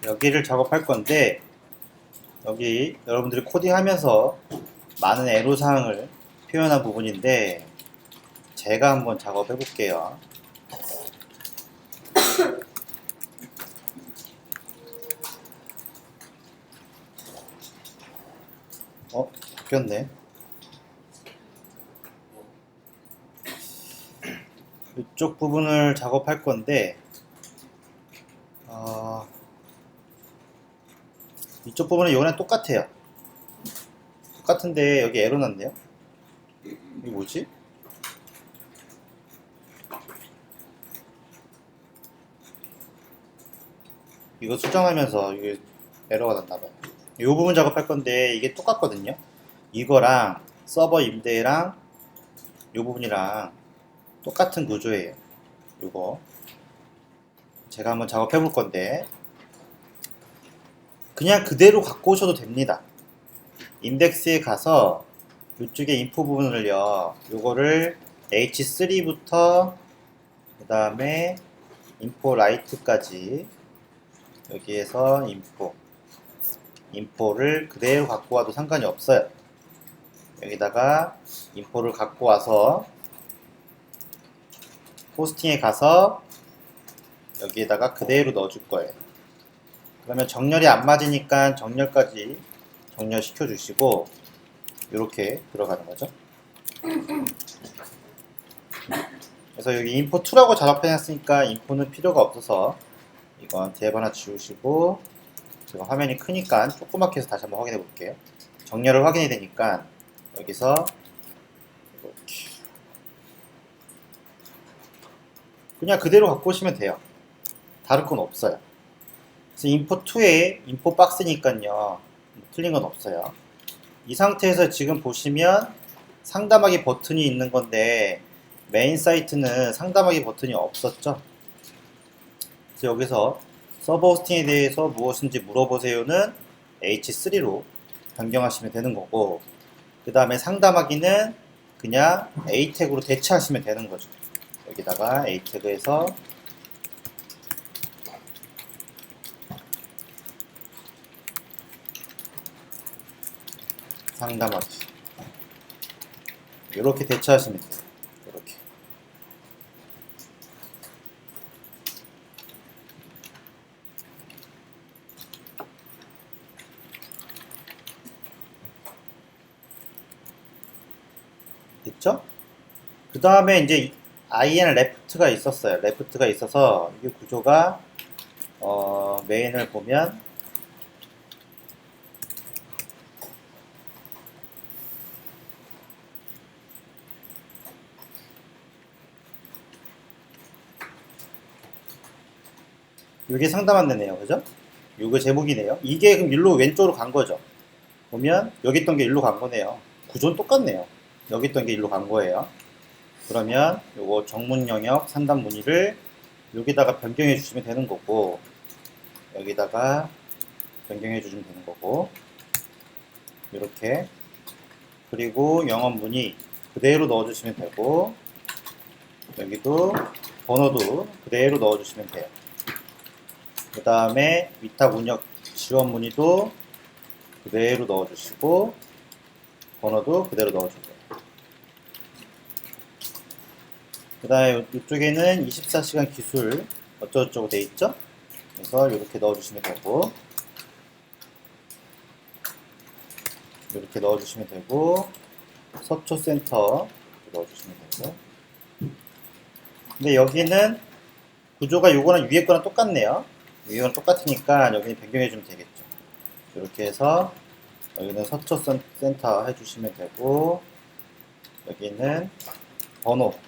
여기를 작업할 건데, 여기 여러분들이 코딩하면서 많은 애로사항을 표현한 부분인데, 제가 한번 작업해 볼게요. 바뀌었네. 이쪽 부분을 작업할 건데, 이쪽 부분은 이거랑 똑같아요. 똑같은데 여기 에러 났네요. 이게 뭐지? 이거 수정하면서 이게 에러가 났나봐요. 이 부분 작업할 건데 이게 똑같거든요. 이거랑 서버 임대랑 이 부분이랑 똑같은 구조예요. 이거 제가 한번 작업해 볼 건데 그냥 그대로 갖고 오셔도 됩니다. 인덱스에 가서 이쪽에 인포 부분을요, 요거를 H3부터 그 다음에 인포 라이트까지 여기에서 인포를 그대로 갖고 와도 상관이 없어요. 여기다가 인포를 갖고 와서 호스팅에 가서 여기에다가 그대로 넣어줄 거예요. 그러면 정렬이 안 맞으니까 정렬까지 정렬시켜 주시고 이렇게 들어가는 거죠. 그래서 여기 인포2라고 작업해놨으니까 인포는 필요가 없어서 이건 탭 하나 지우시고, 제가 화면이 크니까 조그맣게 해서 다시 한번 확인해 볼게요. 정렬을 확인이 되니까 여기서 이렇게 그냥 그대로 갖고 오시면 돼요. 다를 건 없어요. 그래서 인포2에 인포 박스니까요, 틀린 건 없어요. 이 상태에서 지금 보시면 상담하기 버튼이 있는 건데 메인 사이트는 상담하기 버튼이 없었죠. 그래서 여기서 서버 호스팅에 대해서 무엇인지 물어보세요는 H3로 변경하시면 되는 거고, 그 다음에 상담하기는 그냥 A 태그로 대체하시면 되는 거죠. 여기다가 A 태그에서 상담하기 이렇게 대체하시면 돼요. 이렇게. 됐죠? 그 다음에 이제 IN 레프트가 있었어요. 레프트가 있어서 이 구조가 메인을 보면 이게 상담 안내네요. 그죠? 이게 제목이네요. 이게 그럼 일로 왼쪽으로 간 거죠. 보면 여기 있던 게 일로 간 거네요. 구조는 똑같네요. 여기 있던 게 일로 간 거예요. 그러면 요거 정문 영역 상담 문의를 여기다가 변경해 주시면 되는 거고, 여기다가 변경해 주시면 되는 거고, 이렇게. 그리고 영업 문의 그대로 넣어 주시면 되고, 여기도 번호도 그대로 넣어 주시면 돼요. 그 다음에 위탁 운영 지원 문의도 그대로 넣어 주시고, 번호도 그대로 넣어 주세요. 그 다음에 이쪽에는 24시간 기술 어쩌고저쩌고 돼 있죠? 그래서 이렇게 넣어주시면 되고, 이렇게 넣어주시면 되고, 서초센터 넣어주시면 되고. 근데 여기는 구조가 요거랑 위에 거랑 똑같네요. 위에 거랑 똑같으니까 여기는 변경해주면 되겠죠. 이렇게 해서 여기는 서초센터 해주시면 되고, 여기는 번호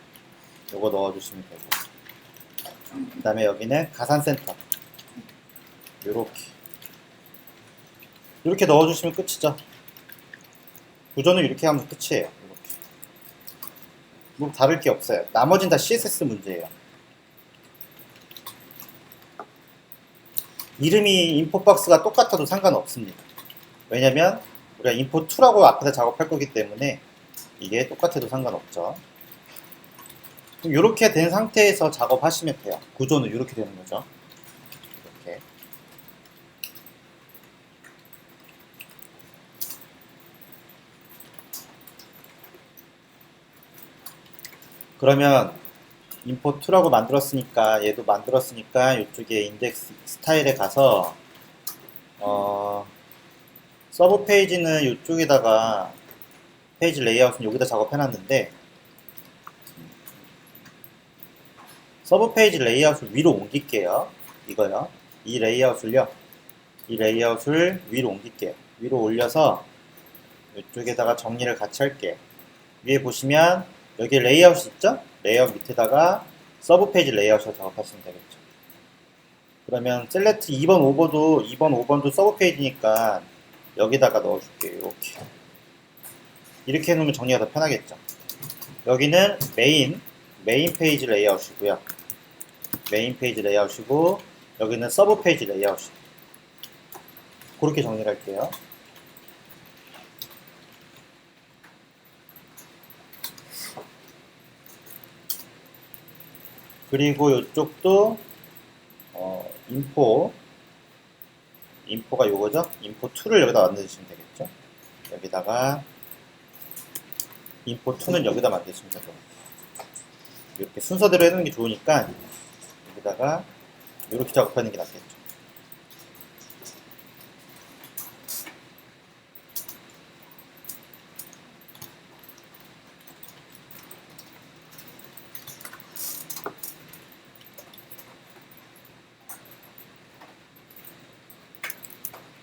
요거 넣어주시면 되고, 그 다음에 여기는 가산센터 이렇게 넣어주시면 끝이죠. 구조는 이렇게 하면 끝이에요. 이렇게. 뭐 다를 게 없어요. 나머지는 다 CSS 문제예요. 이름이 인포박스가 똑같아도 상관없습니다. 왜냐면 우리가 인포2라고 앞에서 작업할 거기 때문에 이게 똑같아도 상관없죠. 그럼 이렇게 된 상태에서 작업하시면 돼요. 구조는 이렇게 되는 거죠. 이렇게. 그러면 import2라고 만들었으니까 얘도 만들었으니까 이쪽에 인덱스 스타일에 가서 서브 페이지는 이쪽에다가 페이지 레이아웃은 여기다 작업해놨는데 서브 페이지 레이아웃을 위로 옮길게요. 이거요. 이 레이아웃을 위로 옮길게요. 위로 올려서 이쪽에다가 정리를 같이 할게요. 위에 보시면 여기 레이아웃 있죠? 레이아웃 밑에다가 서브 페이지 레이아웃을 작업하시면 되겠죠. 그러면 셀렉트 2번, 5번도 서브 페이지니까 여기다가 넣어줄게요. 이렇게 해놓으면 정리가 더 편하겠죠. 여기는 메인 페이지 레이아웃이고요. 메인 페이지 레이아웃이고 여기는 서브 페이지 레이아웃이고 그렇게 정리를 할게요. 그리고 이쪽도 인포가 요거죠? 인포2를 여기다 만드시면 되겠죠? 여기다가 인포2는 여기다 만드시면 되고 이렇게 순서대로 해놓는 게 좋으니까 여기다가 이렇게 작업하는 게 낫겠죠.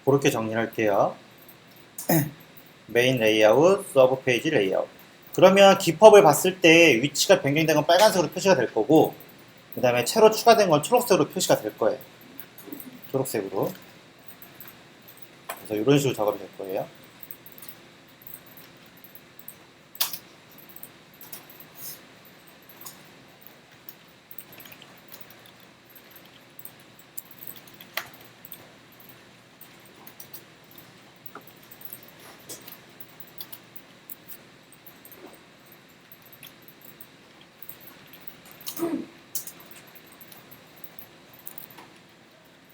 그렇게 정리할게요. 메인 레이아웃, 서브 페이지 레이아웃. 그러면 기법을 봤을 때 위치가 변경된 건 빨간색으로 표시가 될 거고 그 다음에 채로 추가된 건 초록색으로 표시가 될 거예요. 초록색으로. 그래서 이런 식으로 작업이 될 거예요.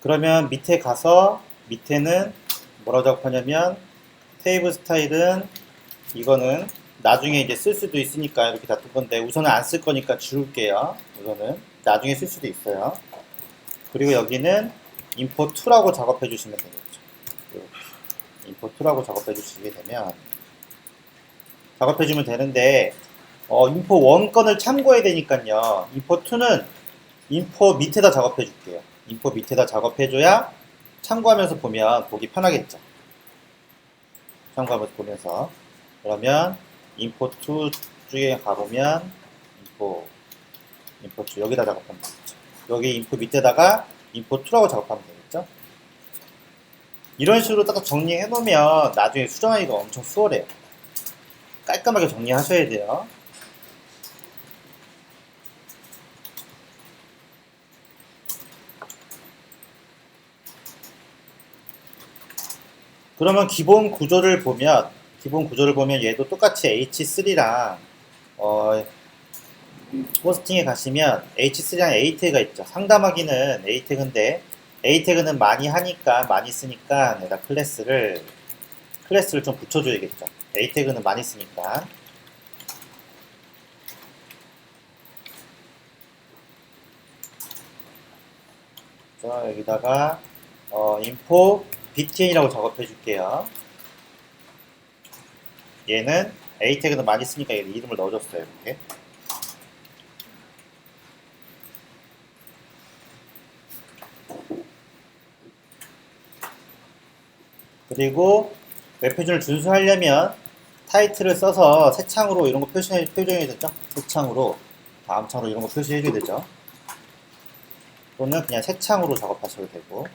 그러면 밑에 가서 밑에는 뭐라고 작업하냐면 테이블 스타일은 이거는 나중에 이제 쓸 수도 있으니까 이렇게 놔둘 건데 우선은 안 쓸 거니까 지울게요. 우선은 나중에 쓸 수도 있어요. 그리고 여기는 import2라고 작업해 주시면 되겠죠. 이렇게 import2라고 작업해 주시게 되면 작업해 주면 되는데 import1 건을 참고해야 되니까요. import2는 import 밑에다 작업해 줄게요. 인포 밑에다 작업해줘야 참고하면서 보면 보기 편하겠죠. 참고하면서 보면서. 그러면 인포2 쪽에 가보면 인포2 여기다 작업하면 되겠죠. 여기 인포 밑에다가 인포2라고 작업하면 되겠죠. 이런 식으로 딱 정리해 놓으면 나중에 수정하기가 엄청 수월해요. 깔끔하게 정리하셔야 돼요. 그러면 기본 구조를 보면 얘도 똑같이 H3랑 호스팅에 가시면 H3랑 A 태그가 있죠. 상담하기는 A 태그인데 A 태그는 많이 하니까 많이 쓰니까 내가 클래스를 좀 붙여줘야겠죠. A 태그는 많이 쓰니까. 자, 여기다가 info btn이라고 작업해 줄게요. 얘는 A 태그는 많이 쓰니까 이름을 넣어줬어요. 이렇게. 그리고 웹표준을 준수하려면 타이틀을 써서 새 창으로 이런 거 표시해야 되죠. 새 창으로 다음 창으로 이런 거 표시해줘야 되죠. 또는 그냥 새 창으로 작업하셔도 되고.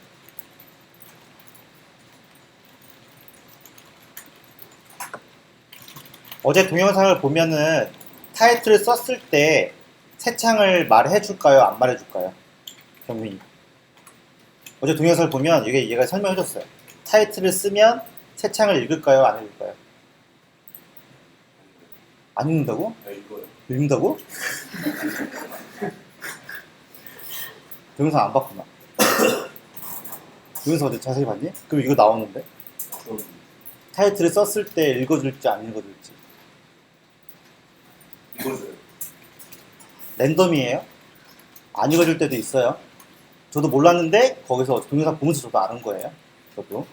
어제 동영상을 보면은 타이틀을 썼을 때 새 창을 말해줄까요? 안 말해줄까요? 경민이. 어제 동영상을 보면 얘가 설명해줬어요. 타이틀을 쓰면 새 창을 읽을까요? 안 읽을까요? 안 읽는다고? 읽어요. 읽는다고? 동영상 안 봤구나. 동영상 어제 자세히 봤니? 그럼 이거 나오는데? 타이틀을 썼을 때 읽어줄지 안 읽어줄지. 읽어줘요. 랜덤이에요. 안 읽어줄 때도 있어요. 저도 몰랐는데 거기서 동영상 보면서 저도 아는 거예요. 저도.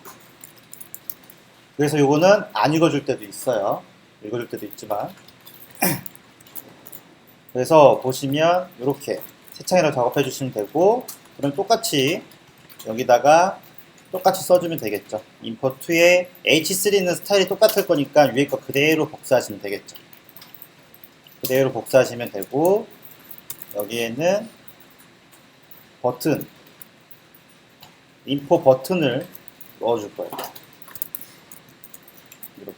그래서 요거는 안 읽어줄 때도 있어요. 읽어줄 때도 있지만. 그래서 보시면 이렇게 새 창이라고 작업해 주시면 되고, 그럼 똑같이 여기다가 똑같이 써주면 되겠죠. 임포트에 H3는 스타일이 똑같을 거니까 위에 거 그대로 복사하시면 되겠죠. 그대로 복사하시면 되고, 여기에는 버튼, 인포 버튼을 넣어줄 거예요. 이렇게.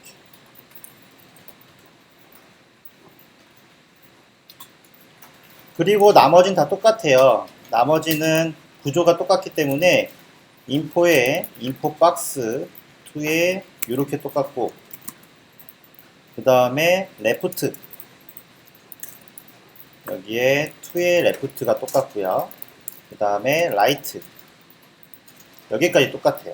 그리고 나머지는 다 똑같아요. 나머지는 구조가 똑같기 때문에 인포에 인포 박스 2에 이렇게 똑같고, 그 다음에 레프트 여기에 2의 레프트가 똑같고요. 그 다음에 라이트 여기까지 똑같아요.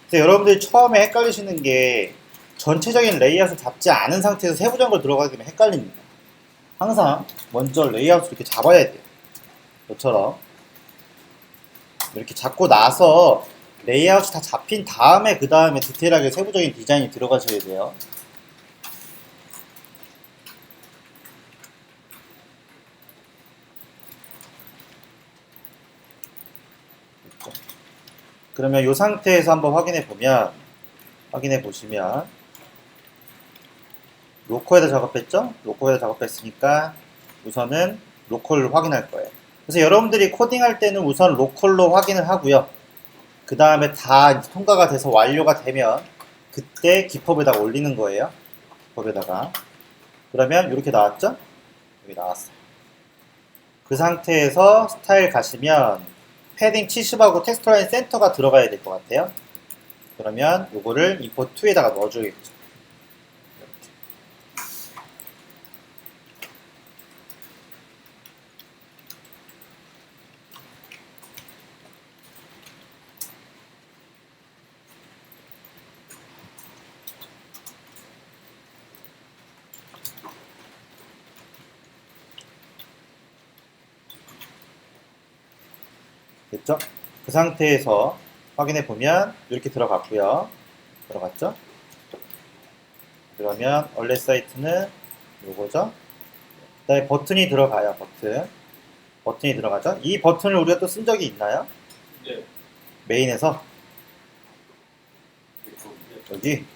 그래서 여러분들이 처음에 헷갈리시는 게 전체적인 레이아웃을 잡지 않은 상태에서 세부적인 걸 들어가게 되면 헷갈립니다. 항상 먼저 레이아웃을 이렇게 잡아야 돼요. 이처럼 이렇게 잡고 나서 레이아웃이 다 잡힌 다음에 그 다음에 디테일하게 세부적인 디자인이 들어가셔야 돼요. 그러면 이 상태에서 한번 확인해 보시면 로컬에다 작업했죠? 로컬에다 작업했으니까 우선은 로컬을 확인할 거예요. 그래서 여러분들이 코딩할 때는 우선 로컬로 확인을 하고요. 그 다음에 다 통과가 돼서 완료가 되면 그때 기법에다가 올리는 거예요. 기법에다가. 그러면 이렇게 나왔죠? 여기 나왔어요. 그 상태에서 스타일 가시면 패딩 70하고 텍스처라인 센터가 들어가야 될 것 같아요. 그러면 이거를 임포트 2에다가 넣어줘야겠죠. 됐죠? 그 상태에서 확인해 보면 이렇게 들어갔고요. 들어갔죠? 그러면 원래 사이트는 요거죠. 그 다음에 버튼이 들어가요. 버튼이 들어가죠. 이 버튼을 우리가 또 쓴 적이 있나요? 네. 메인에서 여기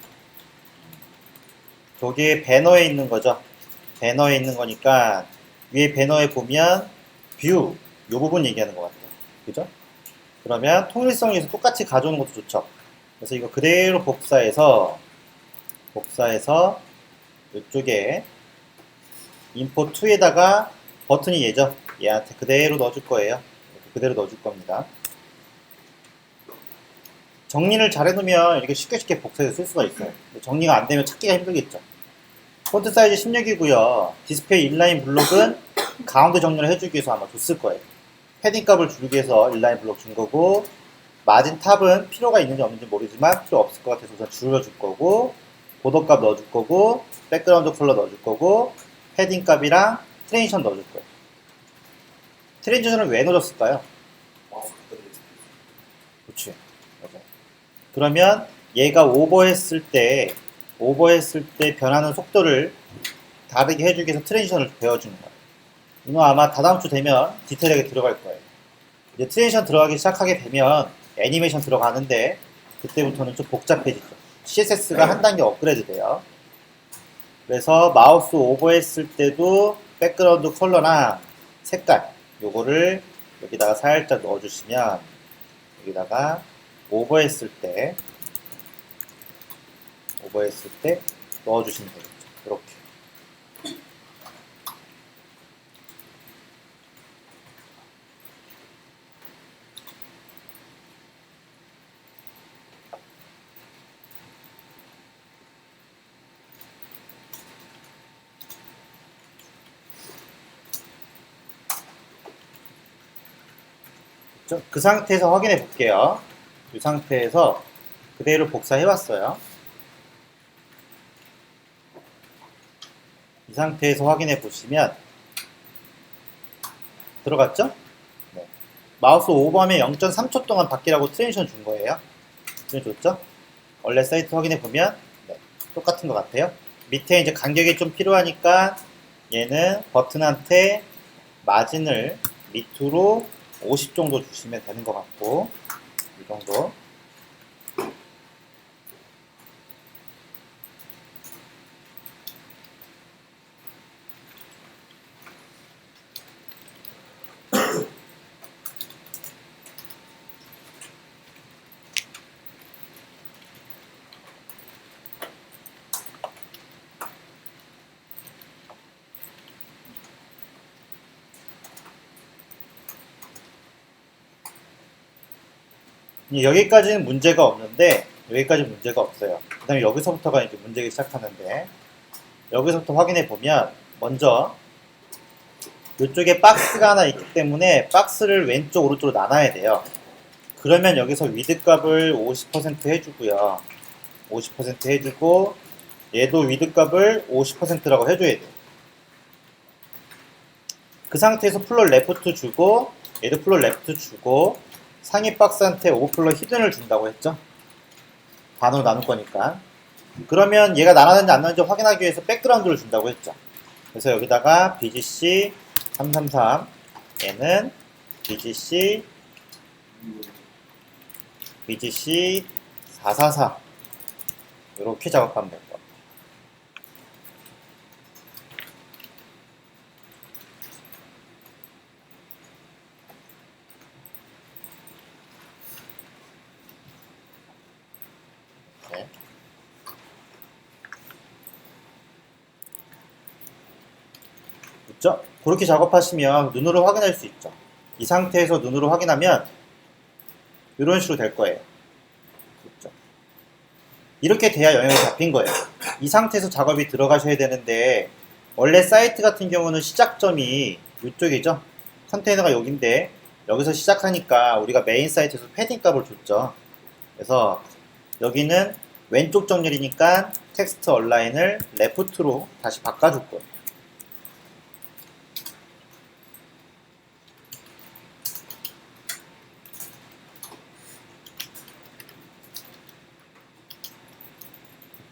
저기 배너에 있는 거죠. 배너에 있는 거니까 위에 배너에 보면 뷰 요 부분 얘기하는 것 같아요. 그죠? 그러면 통일성을 위해서 똑같이 가져오는 것도 좋죠. 그래서 이거 그대로 복사해서 이쪽에 인포 2에다가 버튼이 얘죠. 얘한테 그대로 넣어줄 거예요. 이렇게 그대로 넣어줄 겁니다. 정리를 잘 해놓으면 이렇게 쉽게 복사해서 쓸 수가 있어요. 정리가 안 되면 찾기가 힘들겠죠. 폰트 사이즈 16이고요. 디스플레이 인라인 블록은 가운데 정리를 해주기 위해서 아마 줬을 거예요. 패딩 값을 줄이기 위해서 인라인 블록 준 거고, 마진 탑은 필요가 있는지 없는지 모르지만 필요 없을 것 같아서 우선 줄여줄 거고, 보더 값 넣어줄 거고, 백그라운드 컬러 넣어줄 거고, 패딩 값이랑 트랜지션 넣어줄 거예요. 트랜지션을 왜 넣어줬을까요? 그렇지. 맞아. 그러면 얘가 오버했을 때 변하는 속도를 다르게 해주기 위해서 트랜지션을 배워주는 거예요. 이거 아마 다다음 주 되면 디테일하게 들어갈 거예요. 이제 트랜지션 들어가기 시작하게 되면 애니메이션 들어가는데 그때부터는 좀 복잡해지죠. CSS가 한 단계 업그레이드 돼요. 그래서 마우스 오버했을 때도 백그라운드 컬러나 색깔 요거를 여기다가 살짝 넣어주시면 여기다가 오버했을 때 넣어주시면 되겠죠. 이렇게. 그 상태에서 확인해 볼게요. 이 상태에서 그대로 복사해 왔어요. 이 상태에서 확인해 보시면 들어갔죠? 네. 마우스 오버하면 0.3초 동안 바뀌라고 트랜지션 준 거예요. 트랜지션 줬죠? 원래 사이트 확인해 보면 네, 똑같은 것 같아요. 밑에 이제 간격이 좀 필요하니까 얘는 버튼한테 마진을 밑으로 50 정도 주시면 되는 것 같고, 이 정도. 여기까지는 문제가 없는데, 여기까지 문제가 없어요. 그 다음에 여기서부터가 이제 문제가 시작하는데, 여기서부터 확인해 보면, 먼저, 이쪽에 박스가 하나 있기 때문에 박스를 왼쪽, 오른쪽으로 나눠야 돼요. 그러면 여기서 위드 값을 50% 해주고요. 50% 해주고, 얘도 위드 값을 50%라고 해줘야 돼요. 그 상태에서 플롯 레프트 주고, 얘도 플롯 레프트 주고, 상위 박스한테 오버플로 히든을 준다고 했죠? 반으로 나눌 거니까. 그러면 얘가 나눠졌는지 안 나눠졌는지 확인하기 위해서 백그라운드를 준다고 했죠. 그래서 여기다가 BGC 333, 얘는 BGC 444 이렇게 작업하면 될 것 같아요. 네. 있죠? 그렇게 작업하시면 눈으로 확인할 수 있죠. 이 상태에서 눈으로 확인하면 이런 식으로 될 거예요. 그렇죠? 이렇게 돼야 영역이 잡힌 거예요. 이 상태에서 작업이 들어가셔야 되는데, 원래 사이트 같은 경우는 시작점이 이쪽이죠. 컨테이너가 여기인데 여기서 시작하니까 우리가 메인 사이트에서 패딩 값을 줬죠. 그래서 여기는 왼쪽 정렬이니까 텍스트 얼라인을 레프트로 다시 바꿔줄 거예요.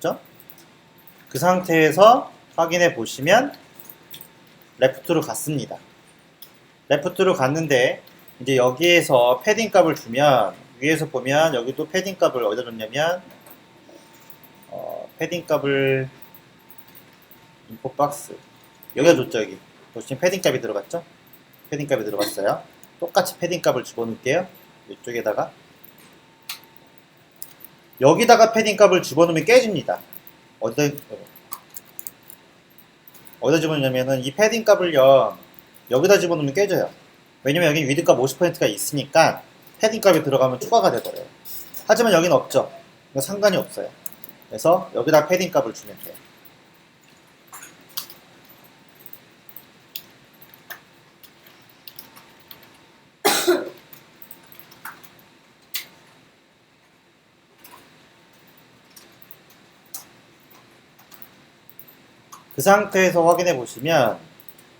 그렇죠? 그 상태에서 확인해 보시면 레프트로 갔습니다. 레프트로 갔는데 이제 여기에서 패딩 값을 주면, 위에서 보면 여기도 패딩 값을 어디다 줬냐면 패딩 값을 인포 박스 여기다 줬죠. 여기 보시면 패딩 값이 들어갔죠. 패딩 값이 들어갔어요. 똑같이 패딩 값을 집어넣을게요. 이쪽에다가 여기다가 패딩 값을 집어넣으면 깨집니다. 어디다 집어넣냐면은 이 패딩 값을요 여기다 집어넣으면 깨져요. 왜냐면 여기 위드 값 50%가 있으니까 패딩 값이 들어가면 추가가 돼버려요. 하지만 여기는 없죠. 이거 상관이 없어요. 그래서 여기다 패딩 값을 주면 돼요. 그 상태에서 확인해 보시면,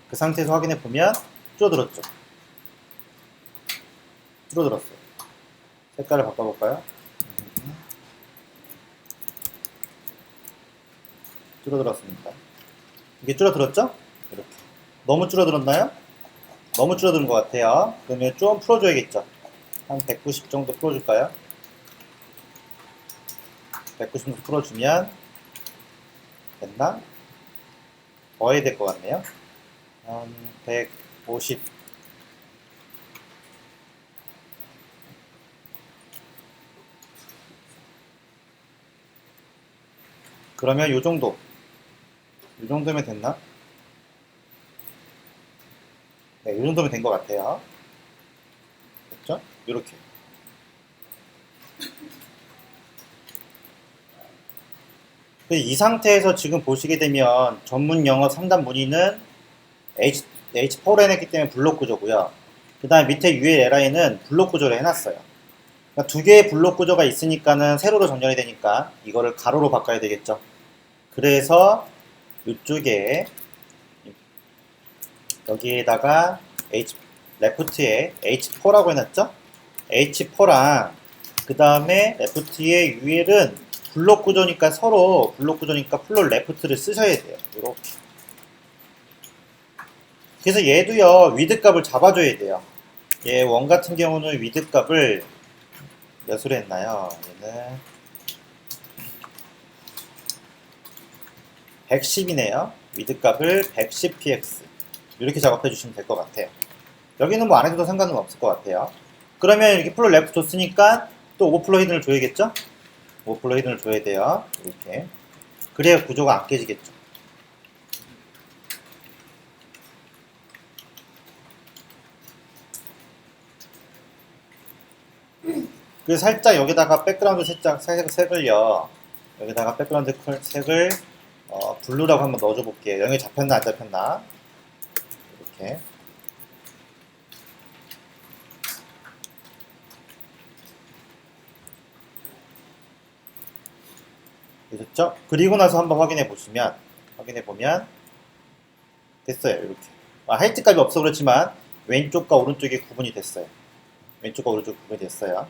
그 상태에서 확인해 보면 줄어들었죠. 줄어들었어요. 색깔을 바꿔볼까요? 줄어들었습니다. 이게 줄어들었죠? 이렇게. 너무 줄어들었나요? 너무 줄어드는 것 같아요. 그러면 좀 풀어줘야겠죠. 한 190 정도 풀어줄까요? 190 정도 풀어주면 됐나? 더 해야 될 것 같네요. 한 150. 그러면 요 정도. 요 정도면 됐나? 네, 요 정도면 된 것 같아요. 됐죠? 요렇게. 이 상태에서 지금 보시게 되면 전문 영어 상담 문의는 H4로 해냈기 때문에 블록 구조고요. 그 다음에 밑에 ULLI는 블록 구조로 해놨어요. 그러니까 두 개의 블록 구조가 있으니까는 세로로 정렬이 되니까 이거를 가로로 바꿔야 되겠죠. 그래서 이쪽에 여기에다가 레프트에 H4라고 해놨죠? H4랑 그 다음에 레프트의 UL은 블록 구조니까 서로 블록 구조니까 플롯 레프트를 쓰셔야 돼요. 이렇게. 그래서 얘도요 위드 값을 잡아줘야 돼요. 얘 원 같은 경우는 위드 값을 몇으로 했나요? 얘는 110이네요. 위드 값을 110px 이렇게 작업해 주시면 될 것 같아요. 여기는 뭐 안 해도 상관은 없을 것 같아요. 그러면 이렇게 플롯 레프트 줬으니까 또 오버플로 히든을 줘야겠죠? 오버플로 히든을 줘야 돼요. 이렇게. 그래야 구조가 안 깨지겠죠. 그래서 살짝 여기다가 백그라운드 살짝 색을요. 여기다가 백그라운드 색을 블루라고 한번 넣어줘 볼게요. 영역이 잡혔나 안 잡혔나. 이렇게. 되셨죠? 그리고 나서 한번 확인해 보면 됐어요. 이렇게. 하이트 값이 없어 그렇지만 왼쪽과 오른쪽이 구분이 됐어요. 왼쪽과 오른쪽 구분이 됐어요.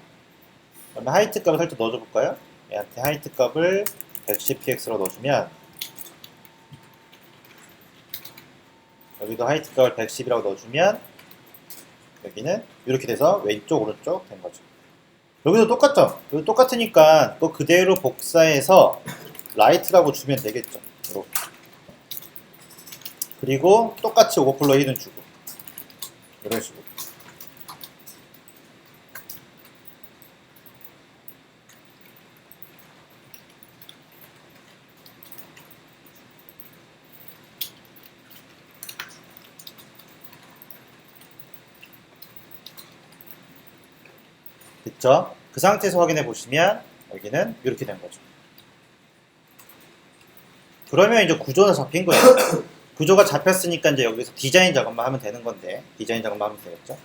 그러면 하이트 값을 살짝 넣어줘 볼까요? 얘한테 하이트 값을 110px로 넣어주면 여기도 하이트 값을 110이라고 넣어주면 여기는 이렇게 돼서 왼쪽 오른쪽 된 거죠. 여기도 똑같죠? 여기 똑같으니까 또 그대로 복사해서 라이트라고 주면 되겠죠. 이렇게. 그리고 똑같이 오버플로 히든 주고 이런 식으로. 됐죠? 그 상태에서 확인해 보시면 여기는 이렇게 된 거죠. 그러면 이제 구조는 잡힌 거예요. 구조가 잡혔으니까 이제 여기서 디자인 작업만 하면 되는 건데 디자인 작업만 하면 되겠죠.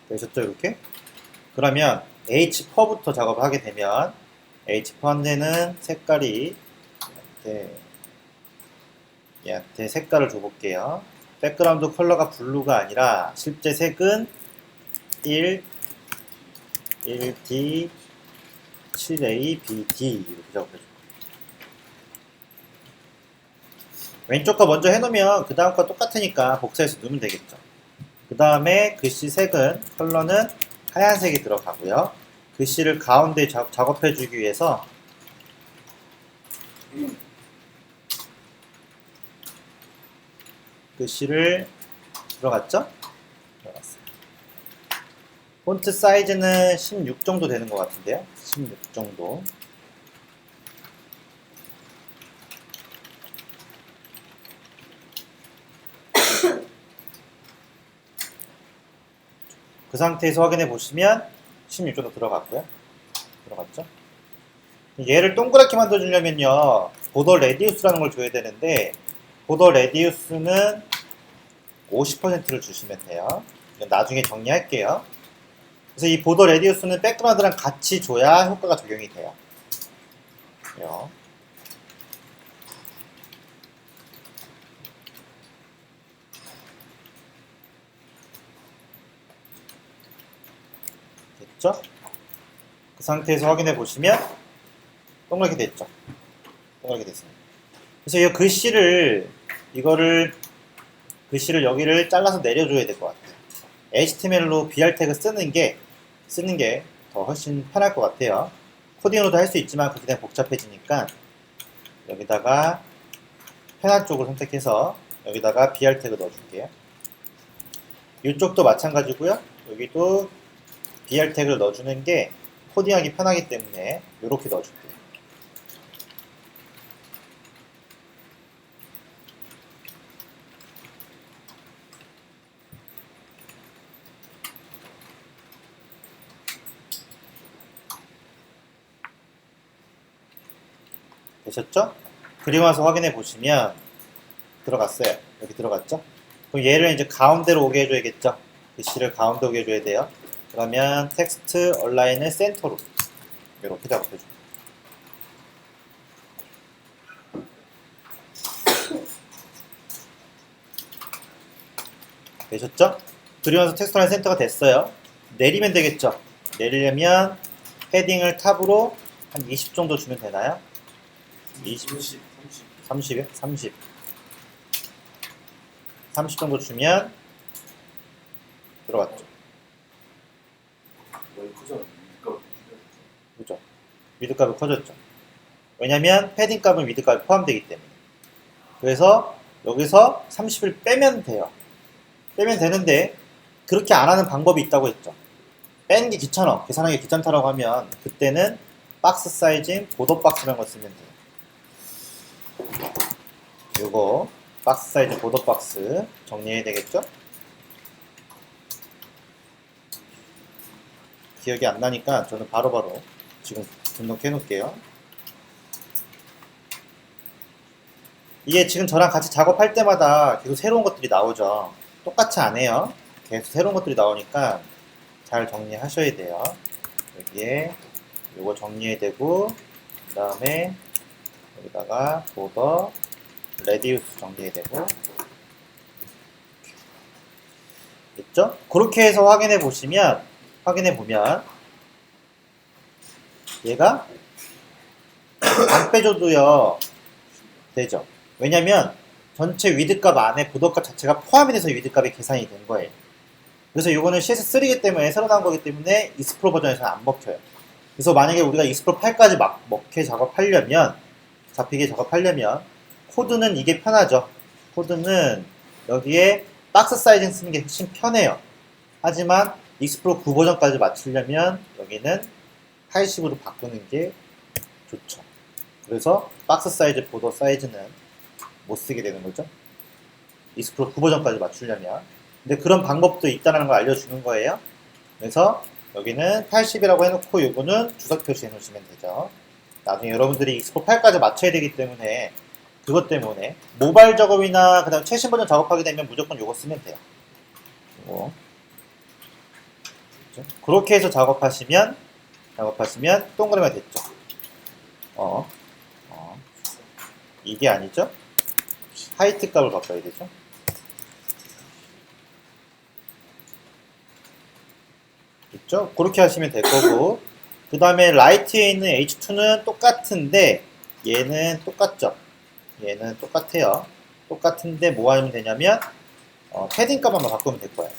되셨죠? 이렇게? 그러면 H4부터 작업을 하게 되면 H4 한 대는 색깔이 얘한테 색깔을 줘볼게요. 백그라운드 컬러가 블루가 아니라 실제 색은 1D 7A BD 이렇게 작업해줘. 왼쪽 거 먼저 해놓으면 그 다음 거 똑같으니까 복사해서 넣으면 되겠죠. 그 다음에 글씨 색은 컬러는 하얀색이 들어가고요. 글씨를 가운데 작업해주기 위해서 글씨를 들어갔죠? 들어갔어요. 폰트 사이즈는 16 정도 되는 것 같은데요. 16 정도. 그 상태에서 확인해 보시면 16 정도 들어갔고요. 들어갔죠? 얘를 동그랗게 만들어 주려면요. 보더 레디우스라는 걸 줘야 되는데 보더 레디우스는 50%를 주시면 돼요. 나중에 정리할게요. 그래서 이 보더 레디우스는 백그라운드랑 같이 줘야 효과가 적용이 돼요. 됐죠? 그 상태에서 확인해 보시면 동그랗게 됐죠? 동그랗게 됐습니다. 그래서 이 글씨를 여기를 잘라서 내려줘야 될 것 같아요. HTML로 BR 태그 쓰는 게 더 훨씬 편할 것 같아요. 코딩으로도 할 수 있지만 그렇게 되면 복잡해지니까 여기다가 편한 쪽을 선택해서 여기다가 BR 태그 넣어줄게요. 이쪽도 마찬가지고요. 여기도 BR 태그를 넣어주는 게 코딩하기 편하기 때문에 이렇게 넣어줄게요. 되셨죠? 그리고 나서 확인해 보시면 들어갔어요. 여기 들어갔죠? 그럼 얘를 이제 가운데로 오게 해줘야겠죠? 글씨를 가운데 오게 해줘야 돼요. 그러면 텍스트 얼라인을 센터로 이렇게 작업해줘. 되셨죠? 그리면서 텍스트 라인 센터가 됐어요. 내리면 되겠죠? 내리려면 패딩을 탑으로 한 20 정도 주면 되나요? 20, 30이요? 30 정도 주면 들어갔죠. 그죠? 위드 값이 커졌죠. 왜냐면 패딩 값은 위드 값이 포함되기 때문에. 그래서 여기서 30을 빼면 돼요. 빼면 되는데 그렇게 안 하는 방법이 있다고 했죠. 빼는 게 귀찮아. 계산하기 귀찮다라고 하면 그때는 박스 사이즈인 보더 박스라는 걸 쓰면 돼요. 요거 박스 사이즈 보더 박스 정리해야 되겠죠? 기억이 안 나니까 저는 바로바로 지금 등록해 놓을게요. 이게 지금 저랑 같이 작업할 때마다 계속 새로운 것들이 나오죠. 똑같이 안 해요. 계속 새로운 것들이 나오니까 잘 정리하셔야 돼요. 여기에 요거 정리해야 되고, 그 다음에 여기다가 보더 레디우스 정리해야 되고, 있죠? 그렇게 해서 확인해 보면 얘가 안 빼줘도요 되죠. 왜냐면 전체 위드값 안에 보더값 자체가 포함이 돼서 위드값이 계산이 된 거예요. 그래서 이거는 CS3이기 때문에 새로 나온 거기 때문에 익스프로 버전에서는 안 먹혀요. 그래서 만약에 우리가 익스프로 8까지 막 먹게 작업하려면, 잡히게 작업하려면 코드는 이게 편하죠. 코드는 여기에 박스 사이징 쓰는 게 훨씬 편해요. 하지만 익스프로 9 버전까지 맞추려면 여기는 80으로 바꾸는 게 좋죠. 그래서 박스 사이즈, 보더 사이즈는 못 쓰게 되는 거죠. 익스프로 9 버전까지 맞추려면. 근데 그런 방법도 있다는 걸 알려주는 거예요. 그래서 여기는 80이라고 해놓고 요거는 주석 표시해 놓으시면 되죠. 나중에 여러분들이 익스프로 8까지 맞춰야 되기 때문에 그것 때문에 모바일 작업이나 그다음 최신 버전 작업하게 되면 무조건 요거 쓰면 돼요. 요거. 그렇죠? 그렇게 해서 작업하시면 동그라미가 됐죠. 이게 아니죠? 하이트 값을 바꿔야 되죠. 있죠? 그렇게 하시면 될 거고, 그 다음에 라이트에 있는 H2는 똑같은데 얘는 똑같죠? 얘는 똑같아요. 똑같은데 뭐 하면 되냐면 패딩 값만 바꾸면 될 거예요.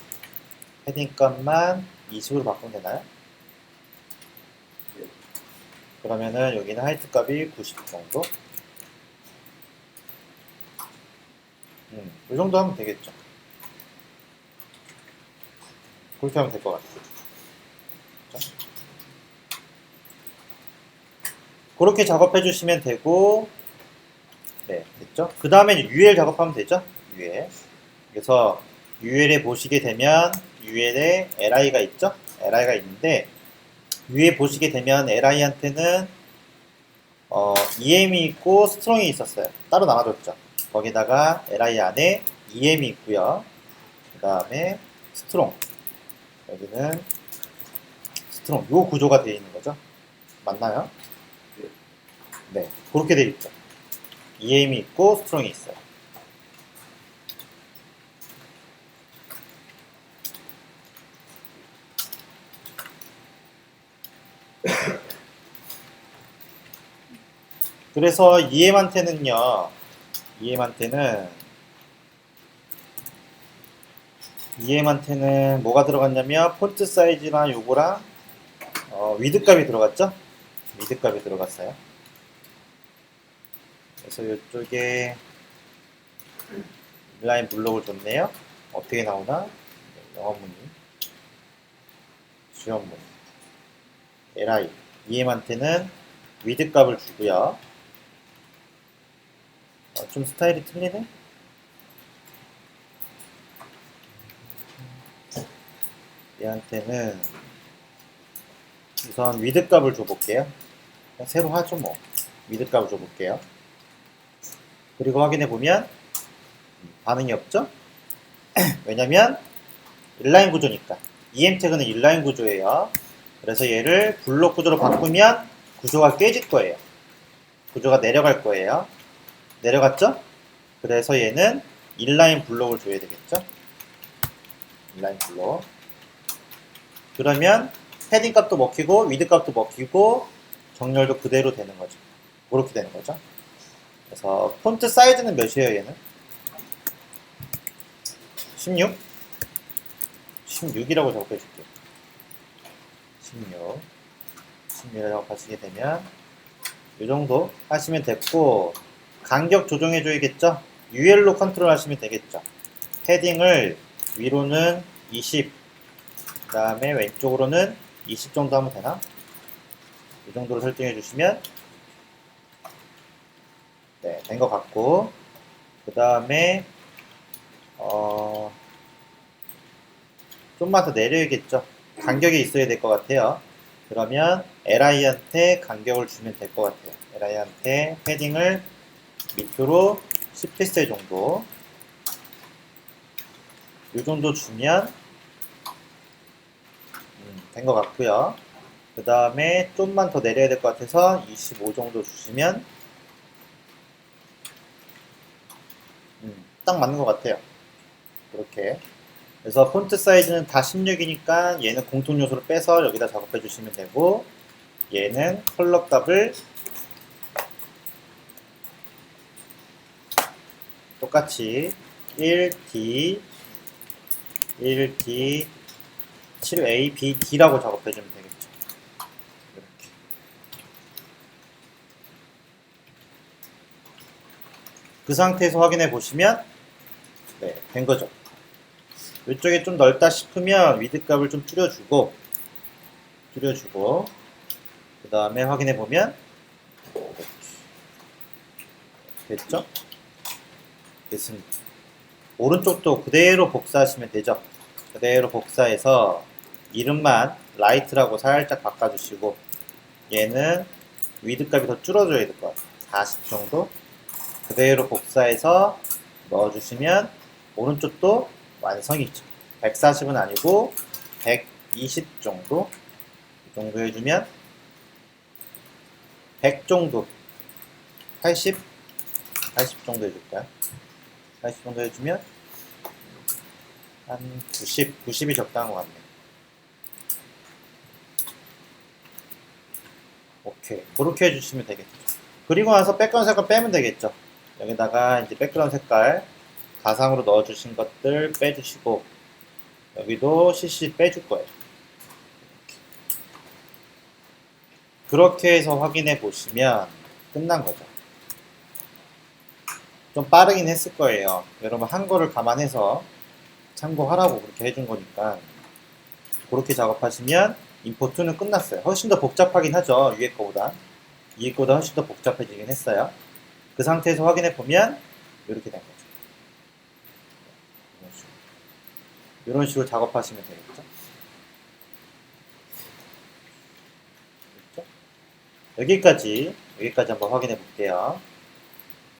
패딩 값만 20으로 바꾸면 되나요? 그러면은 여기는 하이트 값이 90 정도. 이 정도 하면 되겠죠. 그렇게 하면 될 것 같아요. 그렇죠? 그렇게 작업해 주시면 되고, 네, 됐죠? 그 다음에 UL 작업하면 되죠? UL. 그래서 UL에 보시게 되면 UL에 LI가 있죠? LI가 있는데 위에 보시게 되면 LI한테는 EM이 있고 스트롱이 있었어요. 따로 나눠줬죠. 거기다가 LI 안에 EM이 있고요. 그 다음에 스트롱. 여기는 스트롱. 요 구조가 되어 있는 거죠. 맞나요? 네, 그렇게 되어 있죠. EM이 있고 스트롱이 있어요. 그래서 EM한테는 뭐가 들어갔냐면 폰트 사이즈랑 요거랑 위드 값이 들어갔죠? 위드 값이 들어갔어요. 그래서 이쪽에 인라인 블록을 줬네요. 어떻게 나오나? 영어문이 주연문 LI EM한테는 위드 값을 주고요. 좀 스타일이 틀리네? 얘한테는 우선 위드 값을 줘볼게요. 그냥 새로 하죠 뭐. 위드 값을 줘볼게요. 그리고 확인해보면 반응이 없죠? 왜냐면 인라인 구조니까. EM 태그는 인라인 구조예요. 그래서 얘를 블록 구조로 바꾸면 구조가 깨질 거예요. 구조가 내려갈 거예요. 내려갔죠? 그래서 얘는 인라인 블록을 줘야 되겠죠? 인라인 컬러. 그러면 패딩 값도 먹히고 위드 값도 먹히고 정렬도 그대로 되는 거죠. 그렇게 되는 거죠. 그래서 폰트 사이즈는 몇이에요, 얘는? 16? 16이라고 작업해줄게요. 16. 16이라고 작업하시게 되면 이 정도 하시면 됐고, 간격 조정해줘야겠죠? UL로 컨트롤 하시면 되겠죠. 패딩을 위로는 20, 그 다음에 왼쪽으로는 20 정도 하면 되나? 이 정도로 설정해 주시면 네, 된 것 같고, 그 다음에 좀만 더 내려야겠죠. 간격이 있어야 될 것 같아요. 그러면 LI한테 간격을 주면 될 것 같아요. LI한테 패딩을 밑으로 10피스 정도, 이 정도 주면 된 것 같고요. 그 다음에 좀만 더 내려야 될 것 같아서 25 정도 주시면 딱 맞는 것 같아요. 그렇게. 그래서 폰트 사이즈는 다 16이니까 얘는 공통 요소를 빼서 여기다 작업해 주시면 되고, 얘는 컬러 값을 똑같이 1D 7ABD라고 작업해 주면 되겠죠. 이렇게. 그 상태에서 확인해 보시면 네, 된 거죠. 이쪽이 좀 넓다 싶으면 위드 값을 좀 줄여주고 그 다음에 확인해 보면 됐죠? 됐습니다. 오른쪽도 그대로 복사하시면 되죠. 그대로 복사해서 이름만 라이트라고 살짝 바꿔주시고, 얘는 위드 값이 더 줄어줘야 될 것 같아요. 40 정도 그대로 복사해서 넣어주시면 오른쪽도 완성이죠. 140은 아니고 120 정도, 이 정도 해주면 100 정도, 80 정도 해줄까요? 80 정도 해주면 한 90이 적당한 것 같네요. 오케이, 그렇게 해주시면 되겠죠. 그리고 나서 백그라운드 색깔 빼면 되겠죠. 여기다가 이제 백그라운드 색깔 가상으로 넣어주신 것들 빼주시고, 여기도 CC 빼줄 거예요. 그렇게 해서 확인해 보시면 끝난 거죠. 좀 빠르긴 했을 거예요. 여러분 한 거를 감안해서 참고하라고 그렇게 해준 거니까, 그렇게 작업하시면 임포2는 끝났어요. 훨씬 더 복잡하긴 하죠. 위에 거보다 훨씬 더 복잡해지긴 했어요. 그 상태에서 확인해 보면 이렇게 된 거죠. 이런 식으로 작업하시면 되겠죠. 여기까지 한번 확인해 볼게요.